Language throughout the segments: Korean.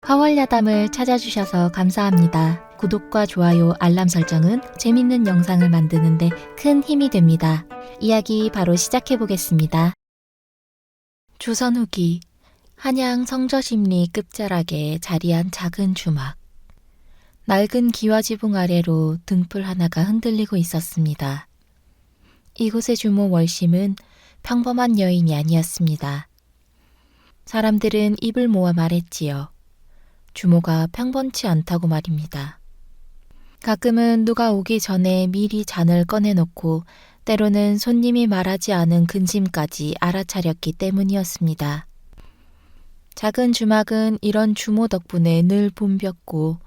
화월야담을 찾아주셔서 감사합니다. 구독과 좋아요, 알람 설정은 재밌는 영상을 만드는데 큰 힘이 됩니다. 이야기 바로 시작해보겠습니다. 조선 후기 한양 성저심리 끝자락에 자리한 작은 주막. 낡은 기와지붕 아래로 등불 하나가 흔들리고 있었습니다. 이곳의 주모 월심은 평범한 여인이 아니었습니다. 사람들은 입을 모아 말했지요. 주모가 평범치 않다고 말입니다. 가끔은 누가 오기 전에 미리 잔을 꺼내놓고 때로는 손님이 말하지 않은 근심까지 알아차렸기 때문이었습니다. 작은 주막은 이런 주모 덕분에 늘 붐볐고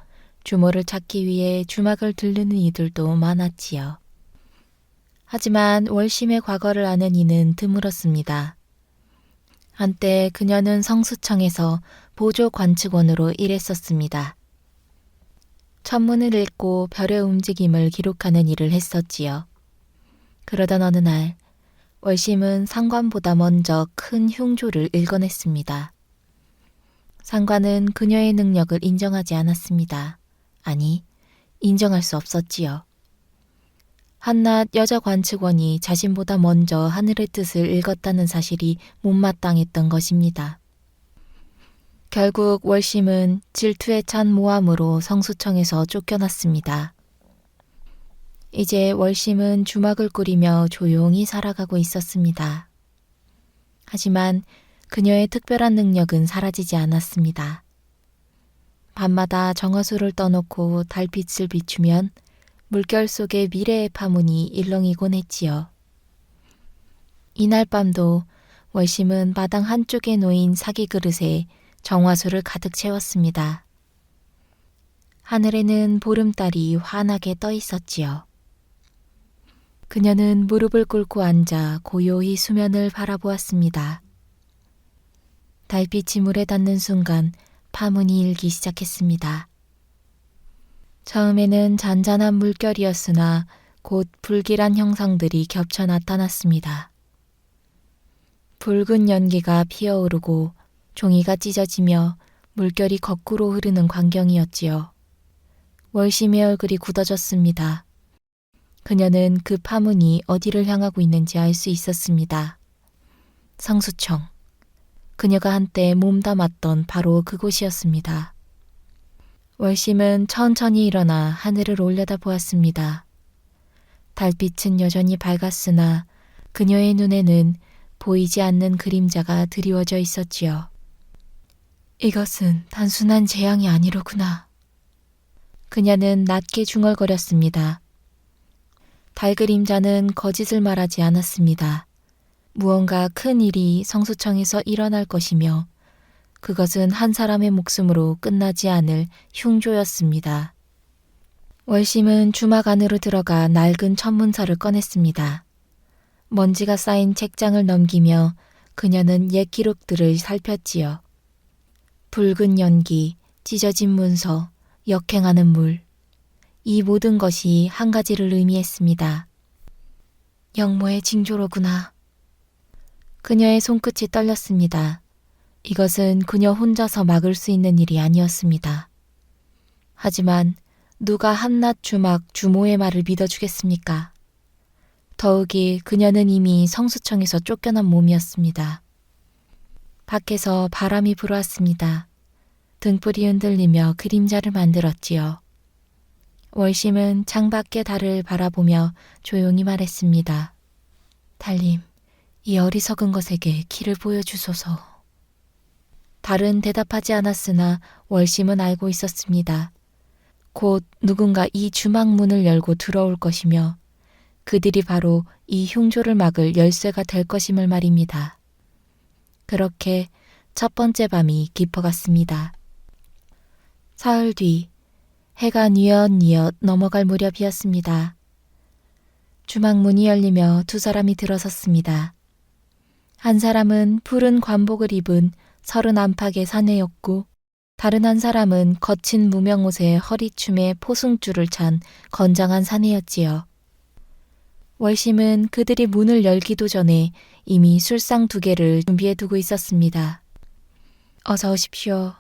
주모를 찾기 위해 주막을 들르는 이들도 많았지요. 하지만 월심의 과거를 아는 이는 드물었습니다. 한때 그녀는 성수청에서 보조관측원으로 일했었습니다. 천문을 읽고 별의 움직임을 기록하는 일을 했었지요. 그러던 어느 날 월심은 상관보다 먼저 큰 흉조를 읽어냈습니다. 상관은 그녀의 능력을 인정하지 않았습니다. 아니, 인정할 수 없었지요. 한낱 여자 관측원이 자신보다 먼저 하늘의 뜻을 읽었다는 사실이 못마땅했던 것입니다. 결국 월심은 질투에 찬 모함으로 성수청에서 쫓겨났습니다. 이제 월심은 주막을 꾸리며 조용히 살아가고 있었습니다. 하지만 그녀의 특별한 능력은 사라지지 않았습니다. 밤마다 정화수를 떠놓고 달빛을 비추면 물결 속의 미래의 파문이 일렁이곤 했지요. 이날 밤도 월심은 마당 한쪽에 놓인 사기 그릇에 정화수를 가득 채웠습니다. 하늘에는 보름달이 환하게 떠 있었지요. 그녀는 무릎을 꿇고 앉아 고요히 수면을 바라보았습니다. 달빛이 물에 닿는 순간 파문이 일기 시작했습니다. 처음에는 잔잔한 물결이었으나 곧 불길한 형상들이 겹쳐 나타났습니다. 붉은 연기가 피어오르고 종이가 찢어지며 물결이 거꾸로 흐르는 광경이었지요. 월심의 얼굴이 굳어졌습니다. 그녀는 그 파문이 어디를 향하고 있는지 알 수 있었습니다. 성수청. 그녀가 한때 몸담았던 바로 그곳이었습니다. 월심은 천천히 일어나 하늘을 올려다보았습니다. 달빛은 여전히 밝았으나 그녀의 눈에는 보이지 않는 그림자가 드리워져 있었지요. 이것은 단순한 재앙이 아니로구나. 그녀는 낮게 중얼거렸습니다. 달 그림자는 거짓을 말하지 않았습니다. 무언가 큰 일이 성수청에서 일어날 것이며 그것은 한 사람의 목숨으로 끝나지 않을 흉조였습니다. 월심은 주막 안으로 들어가 낡은 천문서를 꺼냈습니다. 먼지가 쌓인 책장을 넘기며 그녀는 옛 기록들을 살폈지요. 붉은 연기, 찢어진 문서, 역행하는 물. 이 모든 것이 한 가지를 의미했습니다. 영모의 징조로구나. 그녀의 손끝이 떨렸습니다. 이것은 그녀 혼자서 막을 수 있는 일이 아니었습니다. 하지만 누가 한낱 주막 주모의 말을 믿어주겠습니까? 더욱이 그녀는 이미 성수청에서 쫓겨난 몸이었습니다. 밖에서 바람이 불어왔습니다. 등불이 흔들리며 그림자를 만들었지요. 월심은 창밖의 달을 바라보며 조용히 말했습니다. 달님, 이 어리석은 것에게 길을 보여주소서. 달은 대답하지 않았으나 월심은 알고 있었습니다. 곧 누군가 이 주막 문을 열고 들어올 것이며 그들이 바로 이 흉조를 막을 열쇠가 될 것임을 말입니다. 그렇게 첫 번째 밤이 깊어갔습니다. 사흘 뒤 해가 뉘엿뉘엿 넘어갈 무렵이었습니다. 주막 문이 열리며 두 사람이 들어섰습니다. 한 사람은 푸른 관복을 입은 서른 안팎의 사내였고 다른 한 사람은 거친 무명옷에 허리춤에 포승줄을 찬 건장한 사내였지요. 월심은 그들이 문을 열기도 전에 이미 술상 2개를 준비해 두고 있었습니다. 어서 오십시오.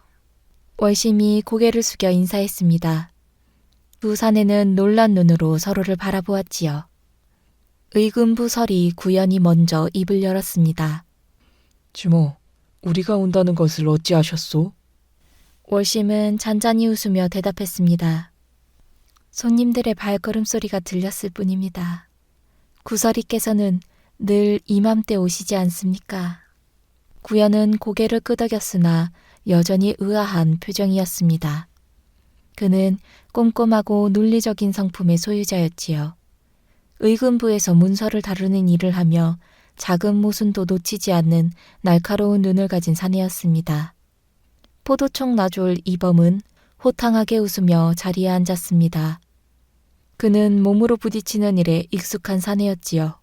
월심이 고개를 숙여 인사했습니다. 두 사내는 놀란 눈으로 서로를 바라보았지요. 의금부 설이 구연이 먼저 입을 열었습니다. 주모, 우리가 온다는 것을 어찌하셨소? 월심은 잔잔히 웃으며 대답했습니다. 손님들의 발걸음 소리가 들렸을 뿐입니다. 구설이께서는 늘 이맘때 오시지 않습니까? 구연은 고개를 끄덕였으나 여전히 의아한 표정이었습니다. 그는 꼼꼼하고 논리적인 성품의 소유자였지요. 의금부에서 문서를 다루는 일을 하며 작은 모순도 놓치지 않는 날카로운 눈을 가진 사내였습니다. 포도총 나졸 이범은 호탕하게 웃으며 자리에 앉았습니다. 그는 몸으로 부딪히는 일에 익숙한 사내였지요.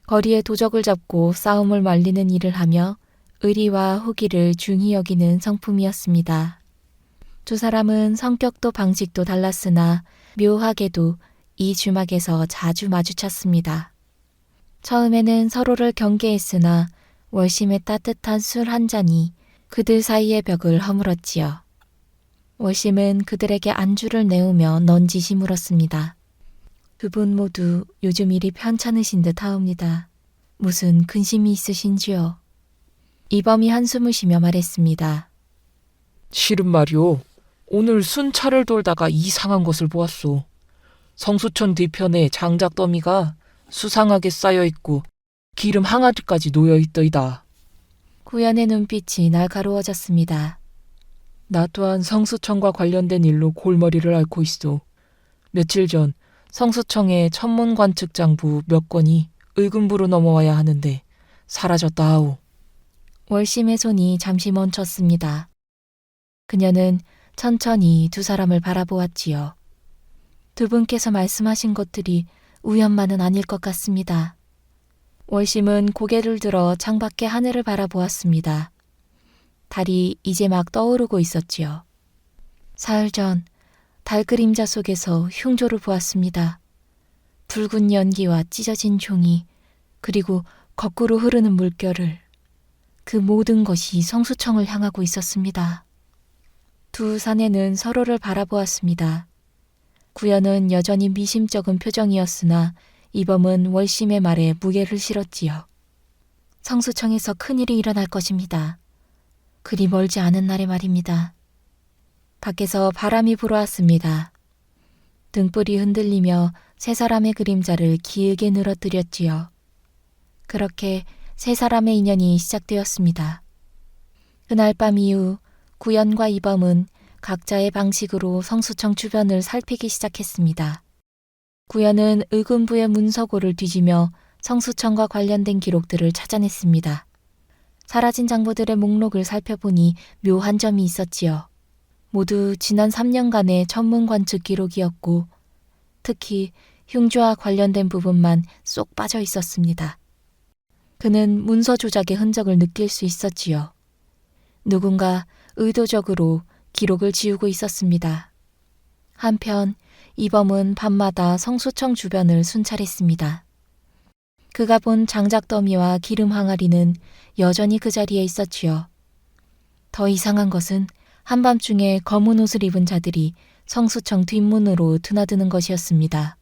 거리에 도적을 잡고 싸움을 말리는 일을 하며 의리와 호기를 중히 여기는 성품이었습니다. 두 사람은 성격도 방식도 달랐으나 묘하게도 이 주막에서 자주 마주쳤습니다. 처음에는 서로를 경계했으나 월심의 따뜻한 술 한 잔이 그들 사이의 벽을 허물었지요. 월심은 그들에게 안주를 내오며 넌지시 물었습니다. 두 분 모두 요즘 일이 편찮으신 듯 하옵니다. 무슨 근심이 있으신지요? 이범이 한숨을 쉬며 말했습니다. 실은 말이오. 오늘 순찰을 돌다가 이상한 것을 보았소. 성수천 뒤편에 장작 더미가 수상하게 쌓여있고 기름 항아리까지 놓여있더이다. 구연의 눈빛이 날카로워졌습니다. 나 또한 성수청과 관련된 일로 골머리를 앓고 있어. 며칠 전 성수청의 천문관측장부 몇 건이 의금부로 넘어와야 하는데 사라졌다 하오. 월심의 손이 잠시 멈췄습니다. 그녀는 천천히 두 사람을 바라보았지요. 두 분께서 말씀하신 것들이 우연만은 아닐 것 같습니다. 월심은 고개를 들어 창밖의 하늘을 바라보았습니다. 달이 이제 막 떠오르고 있었지요. 사흘 전 달 그림자 속에서 흉조를 보았습니다. 붉은 연기와 찢어진 종이 그리고 거꾸로 흐르는 물결을 그 모든 것이 성수청을 향하고 있었습니다. 두 사내는 서로를 바라보았습니다. 구연은 여전히 미심쩍은 표정이었으나 이범은 월심의 말에 무게를 실었지요. 성수청에서 큰일이 일어날 것입니다. 그리 멀지 않은 날의 말입니다. 밖에서 바람이 불어왔습니다. 등불이 흔들리며 세 사람의 그림자를 기읒게 늘어뜨렸지요. 그렇게 세 사람의 인연이 시작되었습니다. 그날 밤 이후 구연과 이범은 각자의 방식으로 성수청 주변을 살피기 시작했습니다. 구연은 의금부의 문서고를 뒤지며 성수청과 관련된 기록들을 찾아냈습니다. 사라진 장부들의 목록을 살펴보니 묘한 점이 있었지요. 모두 지난 3년간의 천문관측 기록이었고 특히 흉조와 관련된 부분만 쏙 빠져 있었습니다. 그는 문서 조작의 흔적을 느낄 수 있었지요. 누군가 의도적으로 기록을 지우고 있었습니다. 한편 이범은 밤마다 성수청 주변을 순찰했습니다. 그가 본 장작 더미와 기름 항아리는 여전히 그 자리에 있었지요. 더 이상한 것은 한밤중에 검은 옷을 입은 자들이 성수청 뒷문으로 드나드는 것이었습니다.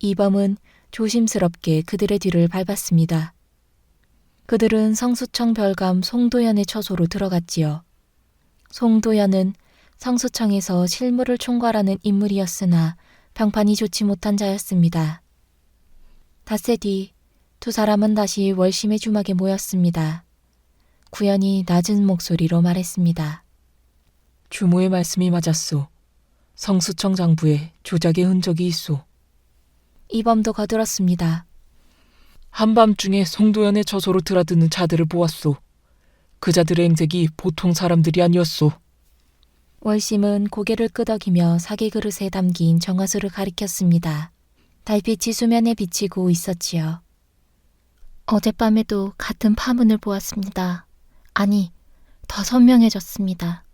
이범은 조심스럽게 그들의 뒤를 밟았습니다. 그들은 성수청 별감 송도연의 처소로 들어갔지요. 송도연은 성수청에서 실무를 총괄하는 인물이었으나 평판이 좋지 못한 자였습니다. 닷새 뒤 두 사람은 다시 월심의 주막에 모였습니다. 구연이 낮은 목소리로 말했습니다. 주모의 말씀이 맞았소. 성수청 장부에 조작의 흔적이 있소. 이범도 거들었습니다. 한밤중에 송도연의 처소로 드나드는 자들을 보았소. 그 자들의 행색이 보통 사람들이 아니었소. 월심은 고개를 끄덕이며 사기 그릇에 담긴 정화수를 가리켰습니다. 달빛이 수면에 비치고 있었지요. 어젯밤에도 같은 파문을 보았습니다. 아니, 더 선명해졌습니다.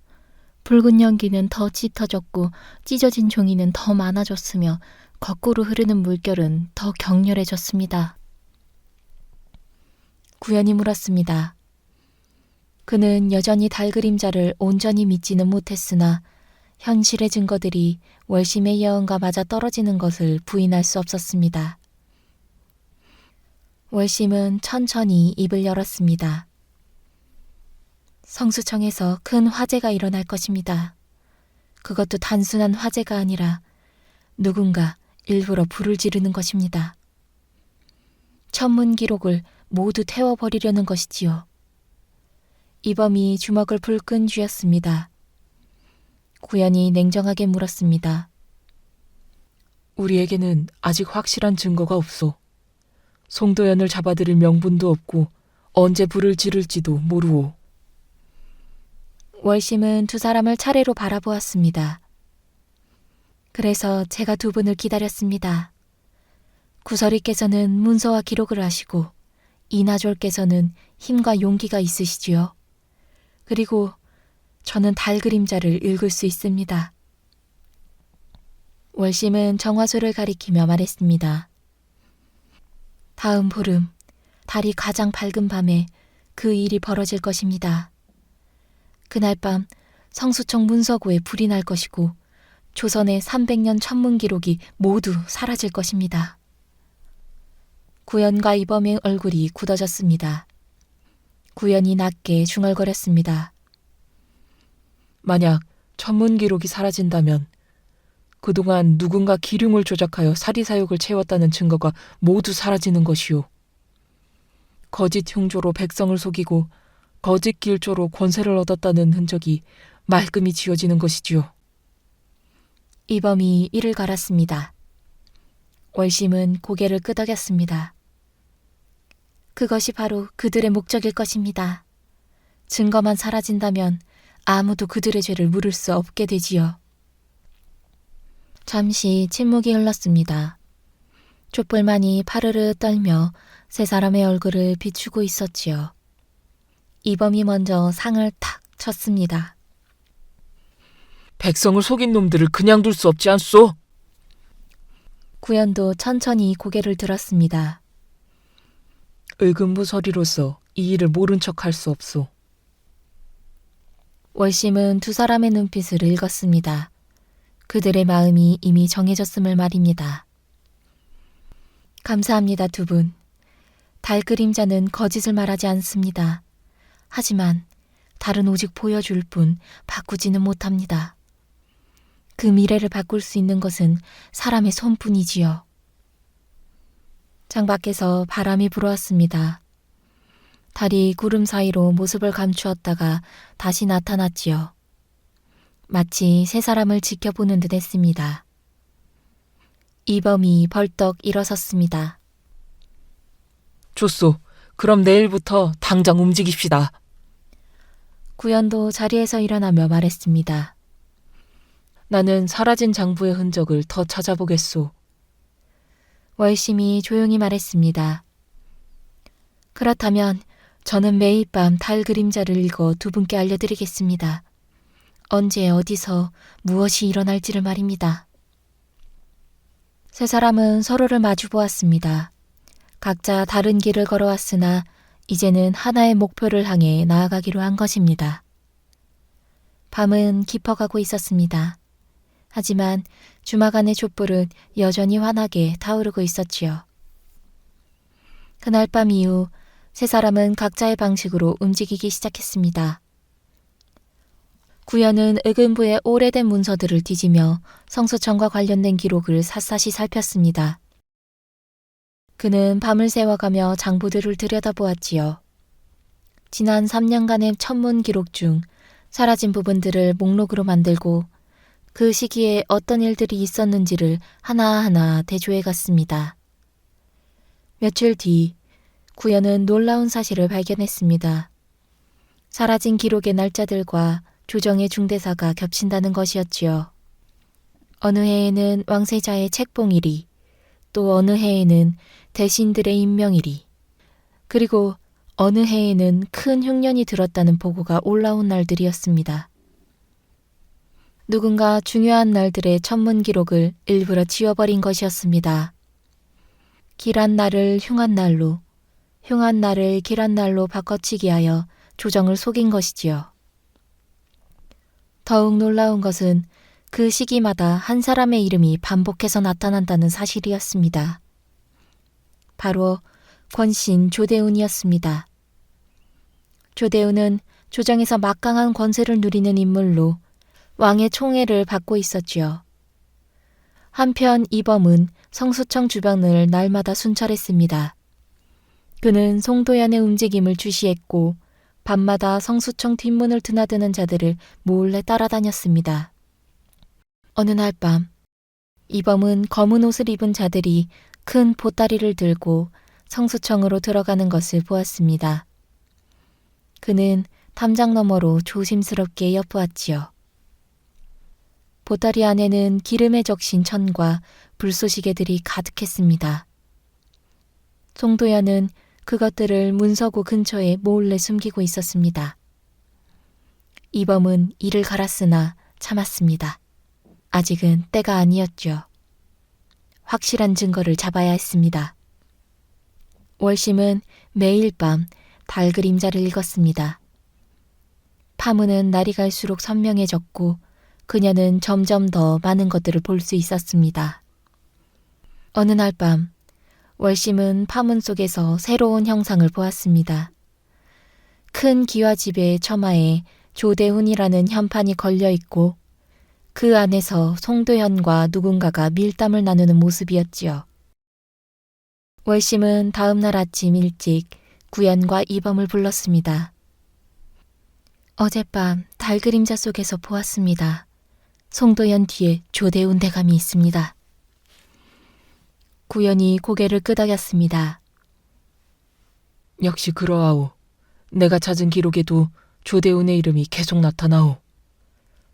붉은 연기는 더 짙어졌고 찢어진 종이는 더 많아졌으며 거꾸로 흐르는 물결은 더 격렬해졌습니다. 구연이 물었습니다. 그는 여전히 달 그림자를 온전히 믿지는 못했으나 현실의 증거들이 월심의 예언과 맞아 떨어지는 것을 부인할 수 없었습니다. 월심은 천천히 입을 열었습니다. 성수청에서 큰 화재가 일어날 것입니다. 그것도 단순한 화재가 아니라 누군가 일부러 불을 지르는 것입니다. 천문 기록을 모두 태워버리려는 것이지요. 이범이 주먹을 불끈 쥐었습니다. 구연이 냉정하게 물었습니다. 우리에게는 아직 확실한 증거가 없어. 송도연을 잡아들일 명분도 없고 언제 불을 지를지도 모르오. 월심은 두 사람을 차례로 바라보았습니다. 그래서 제가 두 분을 기다렸습니다. 구설이께서는 문서와 기록을 하시고 이나졸께서는 힘과 용기가 있으시지요. 그리고 저는 달 그림자를 읽을 수 있습니다. 월심은 정화수를 가리키며 말했습니다. 다음 보름, 달이 가장 밝은 밤에 그 일이 벌어질 것입니다. 그날 밤 성수청 문서고에 불이 날 것이고 조선의 300년 천문 기록이 모두 사라질 것입니다. 구연과 이범의 얼굴이 굳어졌습니다. 구연이 낮게 중얼거렸습니다. 만약 천문 기록이 사라진다면 그동안 누군가 기륭을 조작하여 사리사욕을 채웠다는 증거가 모두 사라지는 것이오. 거짓 흉조로 백성을 속이고 거짓 길조로 권세를 얻었다는 흔적이 말끔히 지워지는 것이지요. 이범이 이를 갈았습니다. 월심은 고개를 끄덕였습니다. 그것이 바로 그들의 목적일 것입니다. 증거만 사라진다면 아무도 그들의 죄를 물을 수 없게 되지요. 잠시 침묵이 흘렀습니다. 촛불만이 파르르 떨며 세 사람의 얼굴을 비추고 있었지요. 이범이 먼저 상을 탁 쳤습니다. 백성을 속인 놈들을 그냥 둘 수 없지 않소? 구연도 천천히 고개를 들었습니다. 의금부서리로서 이 일을 모른 척할 수 없소. 월심은 두 사람의 눈빛을 읽었습니다. 그들의 마음이 이미 정해졌음을 말입니다. 감사합니다, 두 분. 달 그림자는 거짓을 말하지 않습니다. 하지만 달은 오직 보여줄 뿐 바꾸지는 못합니다. 그 미래를 바꿀 수 있는 것은 사람의 손뿐이지요. 창밖에서 바람이 불어왔습니다. 달이 구름 사이로 모습을 감추었다가 다시 나타났지요. 마치 세 사람을 지켜보는 듯 했습니다. 이범이 벌떡 일어섰습니다. 좋소. 그럼 내일부터 당장 움직입시다. 구연도 자리에서 일어나며 말했습니다. 나는 사라진 장부의 흔적을 더 찾아보겠소. 월심이 조용히 말했습니다. 그렇다면 저는 매일 밤 달 그림자를 읽어 두 분께 알려드리겠습니다. 언제 어디서 무엇이 일어날지를 말입니다. 세 사람은 서로를 마주 보았습니다. 각자 다른 길을 걸어왔으나 이제는 하나의 목표를 향해 나아가기로 한 것입니다. 밤은 깊어가고 있었습니다. 하지만 주막 안의 촛불은 여전히 환하게 타오르고 있었지요. 그날 밤 이후 세 사람은 각자의 방식으로 움직이기 시작했습니다. 구연은 의금부의 오래된 문서들을 뒤지며 성수청과 관련된 기록을 샅샅이 살폈습니다. 그는 밤을 새워가며 장부들을 들여다보았지요. 지난 3년간의 천문 기록 중 사라진 부분들을 목록으로 만들고 그 시기에 어떤 일들이 있었는지를 하나하나 대조해 갔습니다. 며칠 뒤 구연은 놀라운 사실을 발견했습니다. 사라진 기록의 날짜들과 조정의 중대사가 겹친다는 것이었지요. 어느 해에는 왕세자의 책봉일이, 또 어느 해에는 대신들의 임명일이, 그리고 어느 해에는 큰 흉년이 들었다는 보고가 올라온 날들이었습니다. 누군가 중요한 날들의 천문 기록을 일부러 지워버린 것이었습니다. 길한 날을 흉한 날로, 흉한 날을 길한 날로 바꿔치기 하여 조정을 속인 것이지요. 더욱 놀라운 것은 그 시기마다 한 사람의 이름이 반복해서 나타난다는 사실이었습니다. 바로 권신 조대운이었습니다. 조대운은 조정에서 막강한 권세를 누리는 인물로 왕의 총애를 받고 있었지요. 한편 이범은 성수청 주변을 날마다 순찰했습니다. 그는 송도연의 움직임을 주시했고 밤마다 성수청 뒷문을 드나드는 자들을 몰래 따라다녔습니다. 어느 날 밤, 이범은 검은 옷을 입은 자들이 큰 보따리를 들고 성수청으로 들어가는 것을 보았습니다. 그는 담장 너머로 조심스럽게 엿보았지요. 보따리 안에는 기름에 적신 천과 불쏘시개들이 가득했습니다. 송도연은 그것들을 문서고 근처에 몰래 숨기고 있었습니다. 이범은 이를 갈았으나 참았습니다. 아직은 때가 아니었죠. 확실한 증거를 잡아야 했습니다. 월심은 매일 밤 달 그림자를 읽었습니다. 파문은 날이 갈수록 선명해졌고 그녀는 점점 더 많은 것들을 볼 수 있었습니다. 어느 날 밤 월심은 파문 속에서 새로운 형상을 보았습니다. 큰 기와집의 처마에 조대훈이라는 현판이 걸려 있고 그 안에서 송도현과 누군가가 밀담을 나누는 모습이었지요. 월심은 다음 날 아침 일찍 구연과 이범을 불렀습니다. 어젯밤 달 그림자 속에서 보았습니다. 송도현 뒤에 조대훈 대감이 있습니다. 구연이 고개를 끄덕였습니다. 역시 그러하오. 내가 찾은 기록에도 조대훈의 이름이 계속 나타나오.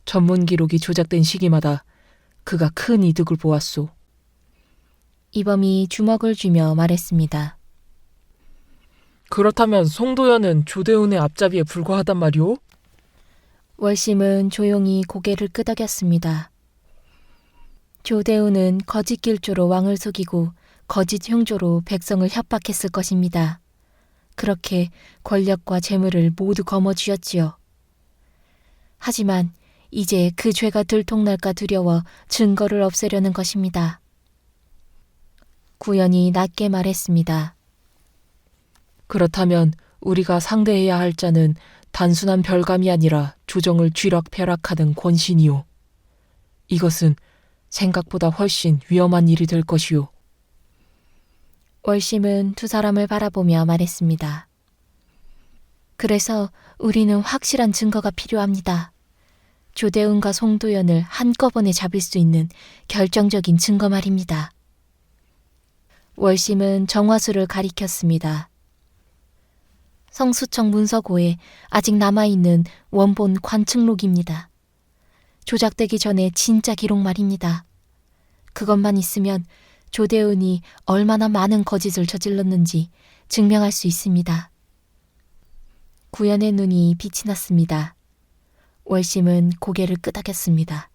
전문 기록이 조작된 시기마다 그가 큰 이득을 보았소. 이범이 주먹을 쥐며 말했습니다. 그렇다면 송도연은 조대훈의 앞잡이에 불과하단 말이오? 월심은 조용히 고개를 끄덕였습니다. 조대훈은 거짓 길조로 왕을 속이고 거짓 흉조로 백성을 협박했을 것입니다. 그렇게 권력과 재물을 모두 거머쥐었지요. 하지만 이제 그 죄가 들통날까 두려워 증거를 없애려는 것입니다. 구연이 낮게 말했습니다. 그렇다면 우리가 상대해야 할 자는 단순한 별감이 아니라 조정을 쥐락펴락하는 권신이오. 이것은 생각보다 훨씬 위험한 일이 될 것이오. 월심은 두 사람을 바라보며 말했습니다. 그래서 우리는 확실한 증거가 필요합니다. 조대훈과 송도연을 한꺼번에 잡을 수 있는 결정적인 증거 말입니다. 월심은 정화수를 가리켰습니다. 성수청 문서고에 아직 남아있는 원본 관측록입니다. 조작되기 전에 진짜 기록 말입니다. 그것만 있으면 조대훈이 얼마나 많은 거짓을 저질렀는지 증명할 수 있습니다. 구연의 눈이 빛이 났습니다. 월심은 고개를 끄덕였습니다.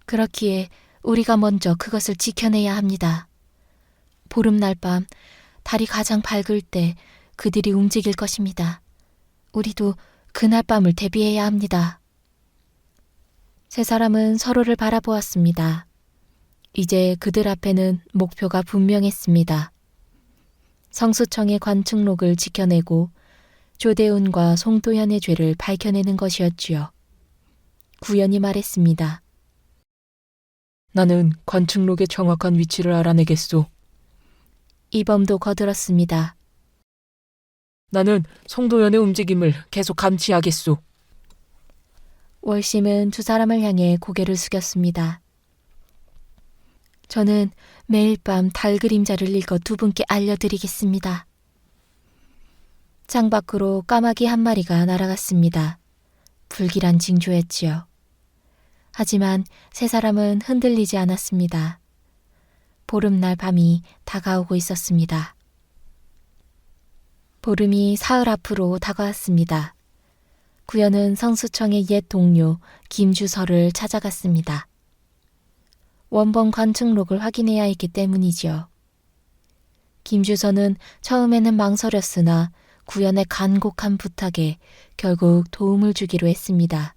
그렇기에 우리가 먼저 그것을 지켜내야 합니다. 보름날 밤 달이 가장 밝을 때 그들이 움직일 것입니다. 우리도 그날 밤을 대비해야 합니다. 세 사람은 서로를 바라보았습니다. 이제 그들 앞에는 목표가 분명했습니다. 성수청의 관측록을 지켜내고 조대훈과 송도현의 죄를 밝혀내는 것이었지요. 구연이 말했습니다. 나는 관측록의 정확한 위치를 알아내겠소. 이범도 거들었습니다. 나는 송도연의 움직임을 계속 감시하겠소. 월심은 두 사람을 향해 고개를 숙였습니다. 저는 매일 밤 달 그림자를 읽어 두 분께 알려드리겠습니다. 창밖으로 까마귀 한 마리가 날아갔습니다. 불길한 징조였지요. 하지만 세 사람은 흔들리지 않았습니다. 보름날 밤이 다가오고 있었습니다. 보름이 사흘 앞으로 다가왔습니다. 구연은 성수청의 옛 동료 김주서를 찾아갔습니다. 원본 관측록을 확인해야 했기 때문이지요. 김주서는 처음에는 망설였으나 구연의 간곡한 부탁에 결국 도움을 주기로 했습니다.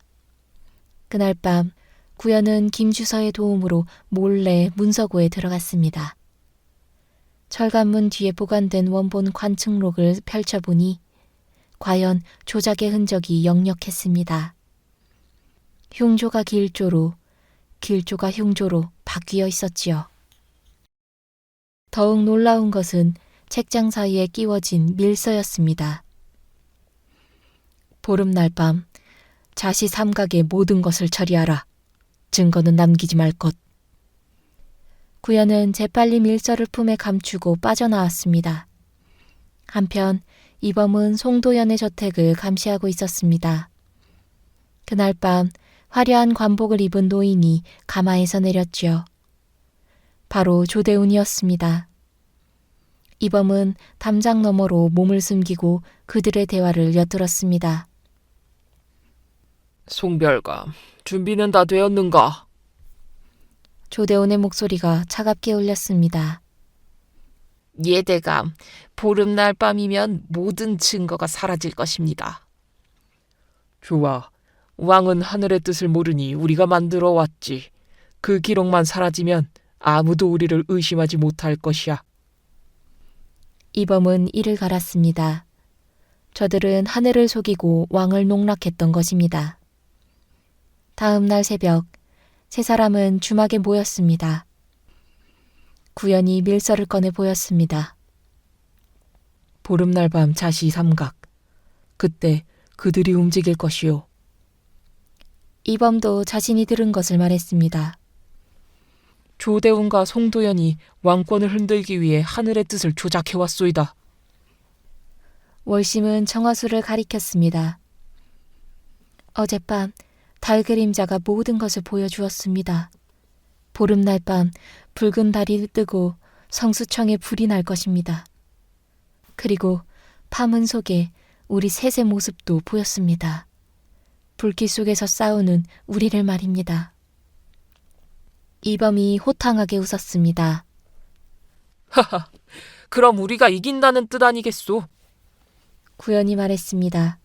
그날 밤 구연은 김주서의 도움으로 몰래 문서고에 들어갔습니다. 철관문 뒤에 보관된 원본 관측록을 펼쳐보니 과연 조작의 흔적이 역력했습니다. 흉조가 길조로, 길조가 흉조로 바뀌어 있었지요. 더욱 놀라운 것은 책장 사이에 끼워진 밀서였습니다. 보름날 밤 자시 삼각의 모든 것을 처리하라. 증거는 남기지 말 것. 구연은 재빨리 밀서를 품에 감추고 빠져나왔습니다. 한편 이범은 송도연의 저택을 감시하고 있었습니다. 그날 밤 화려한 관복을 입은 노인이 가마에서 내렸지요. 바로 조대훈이었습니다. 이범은 담장 너머로 몸을 숨기고 그들의 대화를 엿들었습니다. 송별감, 준비는 다 되었는가? 조대훈의 목소리가 차갑게 울렸습니다. 예대감, 보름날 밤이면 모든 증거가 사라질 것입니다. 좋아. 왕은 하늘의 뜻을 모르니 우리가 만들어 왔지. 그 기록만 사라지면 아무도 우리를 의심하지 못할 것이야. 이범은 이를 갈았습니다. 저들은 하늘을 속이고 왕을 농락했던 것입니다. 다음 날 새벽, 세 사람은 주막에 모였습니다. 구연이 밀서를 꺼내 보였습니다. 보름날 밤 자시 삼각. 그때 그들이 움직일 것이요. 이범도 자신이 들은 것을 말했습니다. 조대훈과 송도연이 왕권을 흔들기 위해 하늘의 뜻을 조작해왔소이다. 월심은 정화수를 가리켰습니다. 어젯밤 달 그림자가 모든 것을 보여주었습니다. 보름날 밤 붉은 달이 뜨고 성수청에 불이 날 것입니다. 그리고 파문 속에 우리 셋의 모습도 보였습니다. 불길 속에서 싸우는 우리를 말입니다. 이범이 호탕하게 웃었습니다. 하하, 그럼 우리가 이긴다는 뜻 아니겠소? 구연이 말했습니다.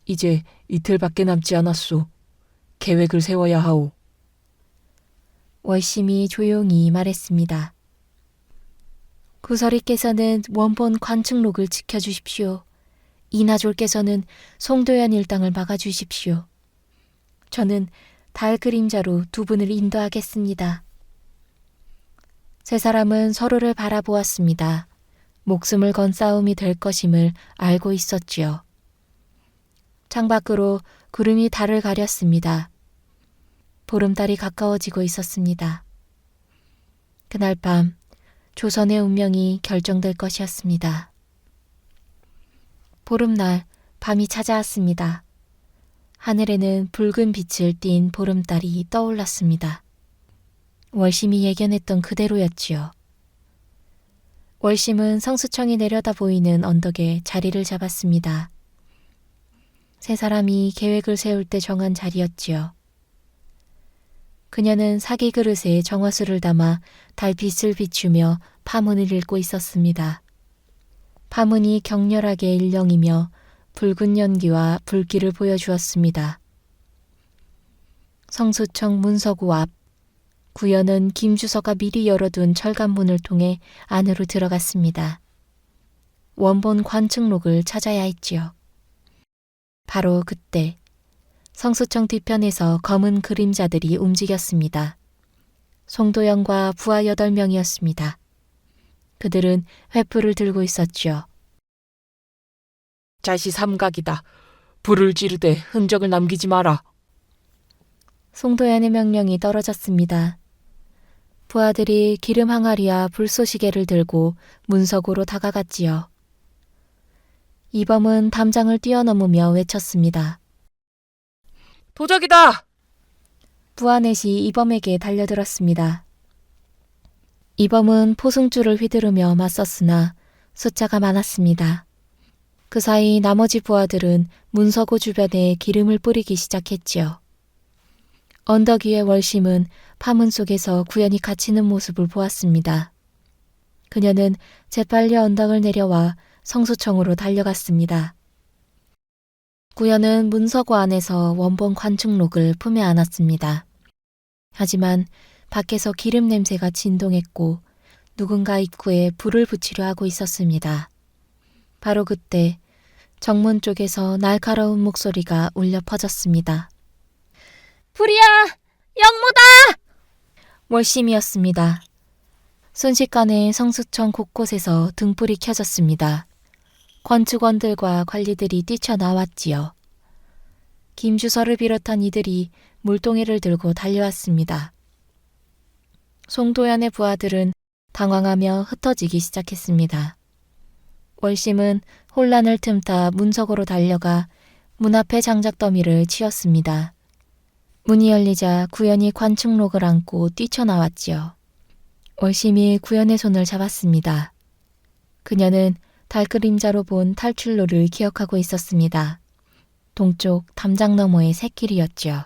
이제 이틀밖에 남지 않았소. 계획을 세워야 하오. 월심이 조용히 말했습니다. 구설이께서는 원본 관측록을 지켜주십시오. 이나졸께서는 송도연 일당을 막아주십시오. 저는 달 그림자로 두 분을 인도하겠습니다. 세 사람은 서로를 바라보았습니다. 목숨을 건 싸움이 될 것임을 알고 있었지요. 창밖으로 구름이 달을 가렸습니다. 보름달이 가까워지고 있었습니다. 그날 밤 조선의 운명이 결정될 것이었습니다. 보름날 밤이 찾아왔습니다. 하늘에는 붉은 빛을 띤 보름달이 떠올랐습니다. 월심이 예견했던 그대로였지요. 월심은 성수청이 내려다 보이는 언덕에 자리를 잡았습니다. 세 사람이 계획을 세울 때 정한 자리였지요. 그녀는 사기 그릇에 정화수를 담아 달빛을 비추며 파문을 읽고 있었습니다. 파문이 격렬하게 일렁이며 붉은 연기와 불길을 보여주었습니다. 성수청 문서구 앞, 구연은 김주서가 미리 열어둔 철관문을 통해 안으로 들어갔습니다. 원본 관측록을 찾아야 했지요. 바로 그때 성수청 뒤편에서 검은 그림자들이 움직였습니다. 송도연과 부하 8명이었습니다. 그들은 횃불을 들고 있었죠. 자시 삼각이다. 불을 지르되 흔적을 남기지 마라. 송도연의 명령이 떨어졌습니다. 부하들이 기름 항아리와 불쏘시개를 들고 문서고로 다가갔지요. 이범은 담장을 뛰어넘으며 외쳤습니다. 도적이다! 부하 넷이 이범에게 달려들었습니다. 이범은 포승줄을 휘두르며 맞섰으나 숫자가 많았습니다. 그 사이 나머지 부하들은 문서고 주변에 기름을 뿌리기 시작했지요. 언덕 위의 월심은 파문 속에서 구연이 갇히는 모습을 보았습니다. 그녀는 재빨리 언덕을 내려와 성수청으로 달려갔습니다. 구현은 문서고 안에서 원본 관측록을 품에 안았습니다. 하지만 밖에서 기름 냄새가 진동했고 누군가 입구에 불을 붙이려 하고 있었습니다. 바로 그때 정문 쪽에서 날카로운 목소리가 울려 퍼졌습니다. 불이야! 영모다! 월심이었습니다. 순식간에 성수청 곳곳에서 등불이 켜졌습니다. 관측원들과 관리들이 뛰쳐나왔지요. 김주서를 비롯한 이들이 물동이를 들고 달려왔습니다. 송도연의 부하들은 당황하며 흩어지기 시작했습니다. 월심은 혼란을 틈타 문석으로 달려가 문 앞에 장작더미를 치었습니다. 문이 열리자 구연이 관측록을 안고 뛰쳐나왔지요. 월심이 구연의 손을 잡았습니다. 그녀는 달그림자로 본 탈출로를 기억하고 있었습니다. 동쪽 담장 너머의 샛길이었지요.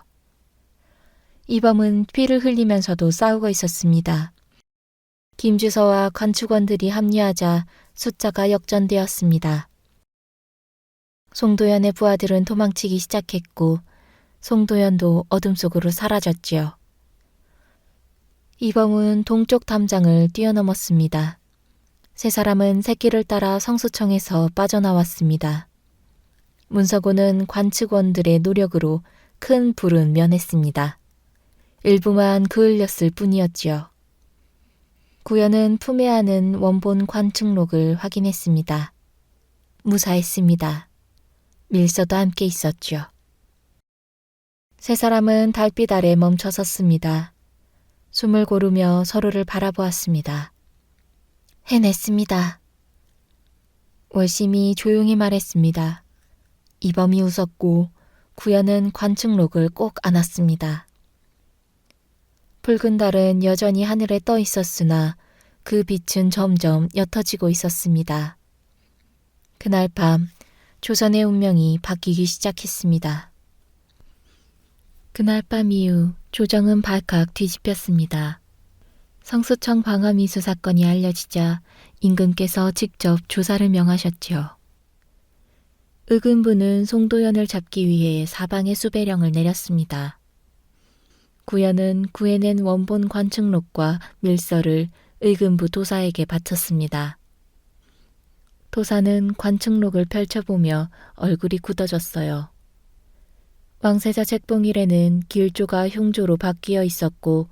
이 범은 피를 흘리면서도 싸우고 있었습니다. 김주서와 관측원들이 합류하자 숫자가 역전되었습니다. 송도연의 부하들은 도망치기 시작했고 송도연도 어둠 속으로 사라졌지요. 이 범은 동쪽 담장을 뛰어넘었습니다. 세 사람은 새길을 따라 성수청에서 빠져나왔습니다. 문서고는 관측원들의 노력으로 큰 불은 면했습니다. 일부만 그을렸을 뿐이었지요. 구연은 품에 안은 원본 관측록을 확인했습니다. 무사했습니다. 밀서도 함께 있었죠. 세 사람은 달빛 아래 멈춰 섰습니다. 숨을 고르며 서로를 바라보았습니다. 해냈습니다. 월심이 조용히 말했습니다. 이범이 웃었고 구연은 관측록을 꼭 안았습니다. 붉은 달은 여전히 하늘에 떠 있었으나 그 빛은 점점 옅어지고 있었습니다. 그날 밤 조선의 운명이 바뀌기 시작했습니다. 그날 밤 이후 조정은 발칵 뒤집혔습니다. 성수청 방화미수 사건이 알려지자 임금께서 직접 조사를 명하셨지요. 의금부는 송도연을 잡기 위해 사방에 수배령을 내렸습니다. 구연은 구해낸 원본 관측록과 밀서를 의금부 도사에게 바쳤습니다. 도사는 관측록을 펼쳐보며 얼굴이 굳어졌어요. 왕세자 책봉일에는 길조가 흉조로 바뀌어 있었고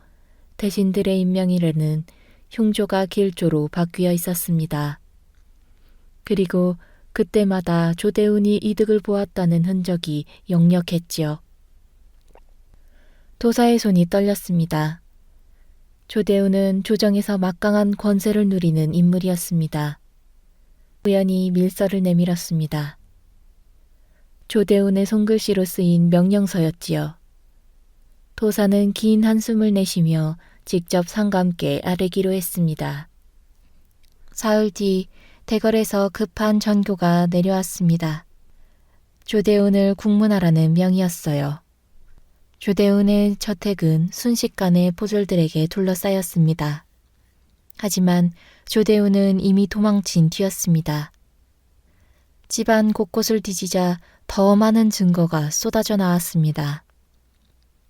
대신들의 임명일에는 흉조가 길조로 바뀌어 있었습니다. 그리고 그때마다 조대운이 이득을 보았다는 흔적이 역력했지요. 도사의 손이 떨렸습니다. 조대운은 조정에서 막강한 권세를 누리는 인물이었습니다. 우연히 밀서를 내밀었습니다. 조대운의 손글씨로 쓰인 명령서였지요. 도사는 긴 한숨을 내쉬며 직접 상감께 아뢰기로 했습니다. 사흘 뒤 대궐에서 급한 전교가 내려왔습니다. 조대운을 국문하라는 명이었어요. 조대운의 저택은 순식간에 포졸들에게 둘러싸였습니다. 하지만 조대운은 이미 도망친 뒤였습니다. 집안 곳곳을 뒤지자 더 많은 증거가 쏟아져 나왔습니다.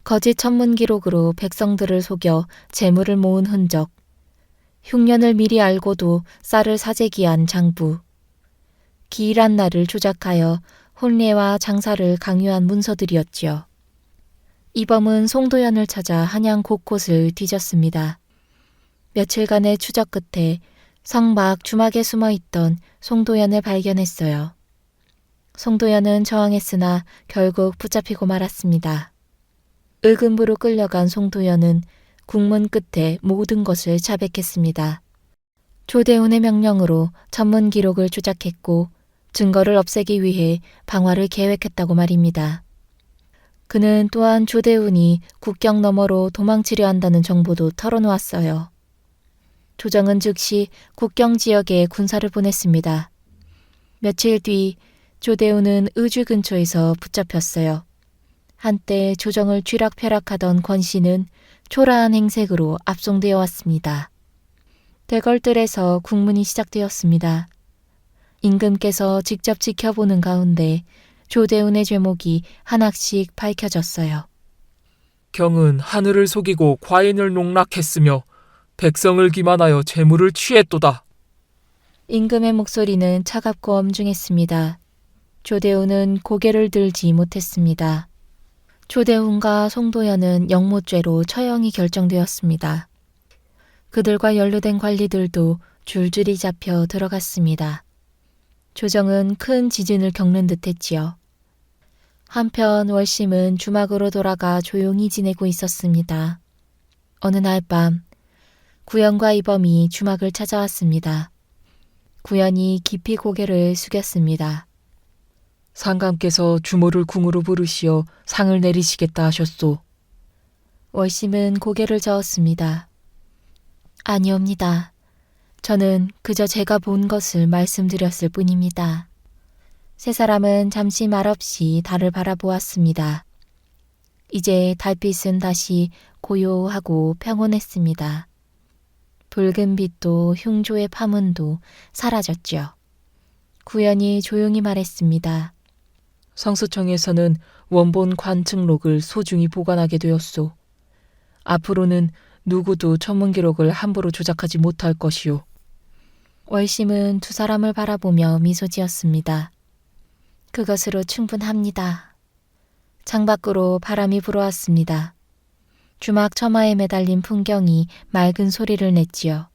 거짓 천문 기록으로 백성들을 속여 재물을 모은 흔적, 흉년을 미리 알고도 쌀을 사재기한 장부, 기일한 날을 조작하여 혼례와 장사를 강요한 문서들이었지요. 이범은 송도연을 찾아 한양 곳곳을 뒤졌습니다. 며칠간의 추적 끝에 성 밖 주막에 숨어있던 송도연을 발견했어요. 송도연은 저항했으나 결국 붙잡히고 말았습니다. 의금부로 끌려간 송도연은 국문 끝에 모든 것을 자백했습니다. 조대운의 명령으로 전문 기록을 조작했고 증거를 없애기 위해 방화를 계획했다고 말입니다. 그는 또한 조대운이 국경 너머로 도망치려 한다는 정보도 털어놓았어요. 조정은 즉시 국경 지역에 군사를 보냈습니다. 며칠 뒤 조대운은 의주 근처에서 붙잡혔어요. 한때 조정을 쥐락펴락하던 권씨는 초라한 행색으로 압송되어 왔습니다. 대궐들에서 국문이 시작되었습니다. 임금께서 직접 지켜보는 가운데 조대운의 죄목이 하나씩 밝혀졌어요. 경은 하늘을 속이고 과인을 농락했으며 백성을 기만하여 재물을 취했도다. 임금의 목소리는 차갑고 엄중했습니다. 조대운은 고개를 들지 못했습니다. 조대운과 송도연은 영모죄로 처형이 결정되었습니다. 그들과 연루된 관리들도 줄줄이 잡혀 들어갔습니다. 조정은 큰 지진을 겪는 듯했지요. 한편 월심은 주막으로 돌아가 조용히 지내고 있었습니다. 어느 날 밤 구연과 이범이 주막을 찾아왔습니다. 구연이 깊이 고개를 숙였습니다. 상감께서 주모를 궁으로 부르시어 상을 내리시겠다 하셨소. 월심은 고개를 저었습니다. 아니옵니다. 저는 그저 제가 본 것을 말씀드렸을 뿐입니다. 세 사람은 잠시 말없이 달을 바라보았습니다. 이제 달빛은 다시 고요하고 평온했습니다. 붉은 빛도 흉조의 파문도 사라졌죠. 구연이 조용히 말했습니다. 성수청에서는 원본 관측록을 소중히 보관하게 되었소. 앞으로는 누구도 천문 기록을 함부로 조작하지 못할 것이오. 월심은 두 사람을 바라보며 미소 지었습니다. 그것으로 충분합니다. 창밖으로 바람이 불어왔습니다. 주막 처마에 매달린 풍경이 맑은 소리를 냈지요.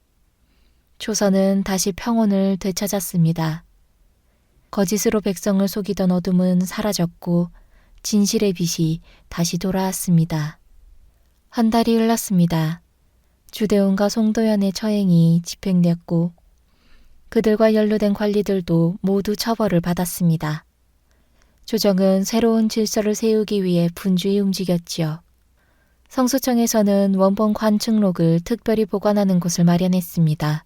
조선은 다시 평온을 되찾았습니다. 거짓으로 백성을 속이던 어둠은 사라졌고 진실의 빛이 다시 돌아왔습니다. 한 달이 흘렀습니다. 주대운과 송도연의 처행이 집행되었고 그들과 연루된 관리들도 모두 처벌을 받았습니다. 조정은 새로운 질서를 세우기 위해 분주히 움직였지요. 성수청에서는 원본 관측록을 특별히 보관하는 곳을 마련했습니다.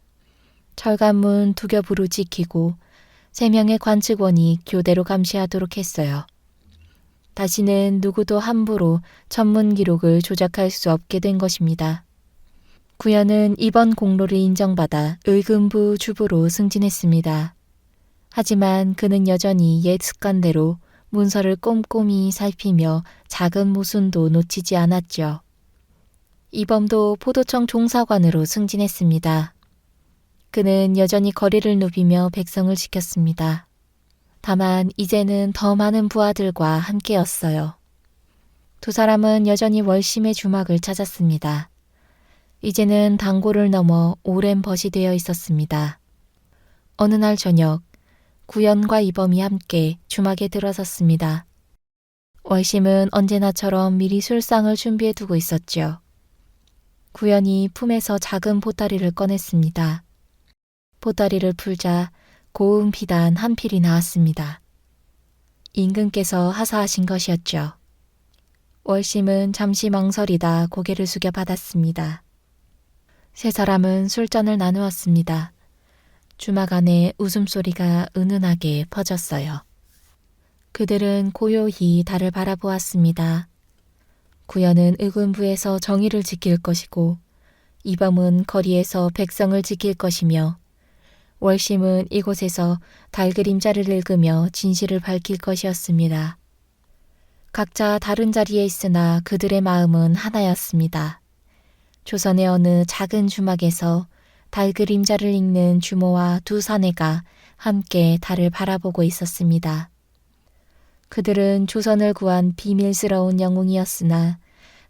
철관문 2겹으로 지키고 3명의 관측원이 교대로 감시하도록 했어요. 다시는 누구도 함부로 천문 기록을 조작할 수 없게 된 것입니다. 구연은 이번 공로를 인정받아 의금부 주부로 승진했습니다. 하지만 그는 여전히 옛 습관대로 문서를 꼼꼼히 살피며 작은 모순도 놓치지 않았죠. 이범도 포도청 종사관으로 승진했습니다. 그는 여전히 거리를 누비며 백성을 지켰습니다. 다만 이제는 더 많은 부하들과 함께였어요. 두 사람은 여전히 월심의 주막을 찾았습니다. 이제는 단고를 넘어 오랜 벗이 되어 있었습니다. 어느 날 저녁 구연과 이범이 함께 주막에 들어섰습니다. 월심은 언제나처럼 미리 술상을 준비해 두고 있었죠. 구연이 품에서 작은 보따리를 꺼냈습니다. 보따리를 풀자 고운 비단 한 필이 나왔습니다. 임금께서 하사하신 것이었죠. 월심은 잠시 망설이다 고개를 숙여 받았습니다. 세 사람은 술잔을 나누었습니다. 주막 안에 웃음소리가 은은하게 퍼졌어요. 그들은 고요히 달을 바라보았습니다. 구연은 의군부에서 정의를 지킬 것이고 이범은 거리에서 백성을 지킬 것이며 월심은 이곳에서 달 그림자를 읽으며 진실을 밝힐 것이었습니다. 각자 다른 자리에 있으나 그들의 마음은 하나였습니다. 조선의 어느 작은 주막에서 달 그림자를 읽는 주모와 두 사내가 함께 달을 바라보고 있었습니다. 그들은 조선을 구한 비밀스러운 영웅이었으나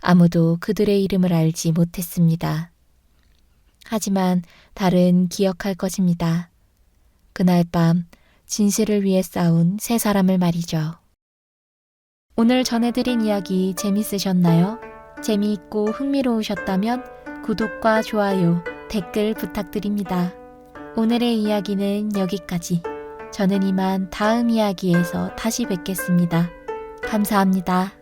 아무도 그들의 이름을 알지 못했습니다. 하지만 달은 기억할 것입니다. 그날 밤 진실을 위해 싸운 세 사람을 말이죠. 오늘 전해드린 이야기 재밌으셨나요? 재미있고 흥미로우셨다면 구독과 좋아요, 댓글 부탁드립니다. 오늘의 이야기는 여기까지. 저는 이만 다음 이야기에서 다시 뵙겠습니다. 감사합니다.